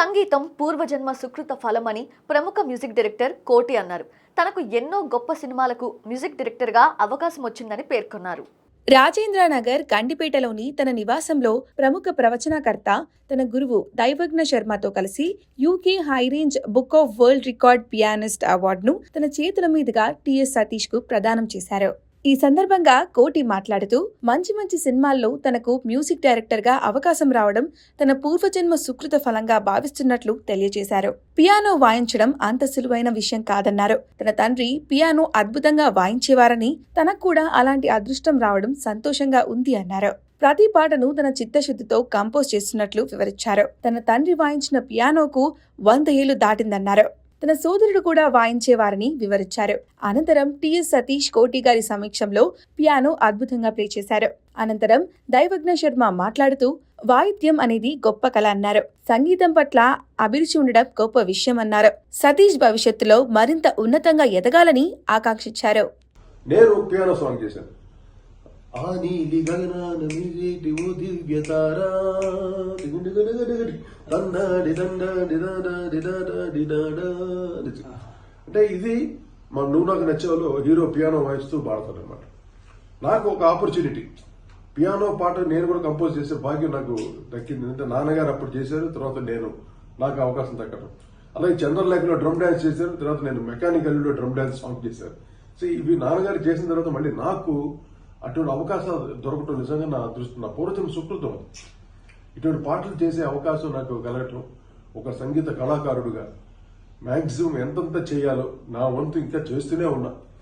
సంగీతం పూర్వజన్మ సుకృత ఫలమని ప్రముఖ మ్యూజిక్ డైరెక్టర్ కోటి అన్నారు. తనకు ఎన్నో గొప్ప సినిమాలకు మ్యూజిక్ డైరెక్టర్గా అవకాశం వచ్చిందని పేర్కొన్నారు. రాజేంద్రనగర్ గండిపేటలోని తన నివాసంలో ప్రముఖ ప్రవచనకర్త తన గురువు దైవజ్ఞ శర్మతో కలిసి UK high range book of world record pianist అవార్డును తన చేతుల మీదుగా టిఎస్ సతీష్ కు ప్రదానం చేశారు. ఈ సందర్భంగా కోటి మాట్లాడుతూ మంచి మంచి సినిమాల్లో తనకు మ్యూజిక్ డైరెక్టర్ గా అవకాశం రావడం తన పూర్వజన్మ సుకృత ఫలంగా భావిస్తున్నట్లు తెలియజేశారు. పియానో వాయించడం అంత సులువైన విషయం కాదన్నారు. తన తండ్రి పియానో అద్భుతంగా వాయించేవారని తనకు కూడా అలాంటి అదృష్టం రావడం సంతోషంగా ఉంది అన్నారు. ప్రతి పాటను తన చిత్తశుద్ధితో కంపోజ్ చేస్తున్నట్లు వివరించారు. తన తండ్రి వాయించిన పియానోకు 100 ఏళ్లు దాటిందన్నారు. తన సోదరుడు కూడా వాయించేవారని వివరించారు. అనంతరం టిఎస్ సతీష్ కోటి గారి సమక్షంలో పియానో అద్భుతంగా ప్లే చేశారు. అనంతరం దైవజ్ఞ శర్మ మాట్లాడుతూ వాయిద్యం అనేది గొప్ప కళ అన్నారు. సంగీతం పట్ల అభిరుచి ఉండడం గొప్ప విషయం అన్నారు. సతీష్ భవిష్యత్తులో మరింత ఉన్నతంగా ఎదగాలని ఆకాంక్షించారు. నేను పియానో సాంగ్ చేశాను. ఆ నీలి గగనాన మిరిటి ఓ దివ్య తారా అంటే ఇది మా నువ్వు నాకు నచ్చేవాళ్ళు హీరో పియానో వాయిస్తూ పాడతాడు అనమాట. నాకు ఒక ఆపర్చునిటీ పియానో పాట నేను కూడా కంపోజ్ చేసే భాగ్యం నాకు దక్కింది. అంటే నాన్నగారు అప్పుడు చేశారు, తర్వాత నాకు అవకాశం దక్కడం. అలాగే చంద్రలేఖలో డ్రమ్ డాన్స్ చేశారు, తర్వాత నేను మెకానికల్లో డ్రమ్ డాన్స్ సాంగ్ చేశాను. సో ఇవి నాన్నగారు చేసిన తర్వాత మళ్ళీ నాకు అటువంటి అవకాశాలు దొరకటం నిజంగా నా అదృష్టం, నా పూర్వజన్మ సుకృతం. ఇటువంటి పాటలు చేసే అవకాశం నాకు కలగటం, ఒక సంగీత కళాకారుడుగా మ్యాక్సిమం ఎంతంత చేయాలో నా వంతు ఇంకా చేస్తూనే ఉన్నా.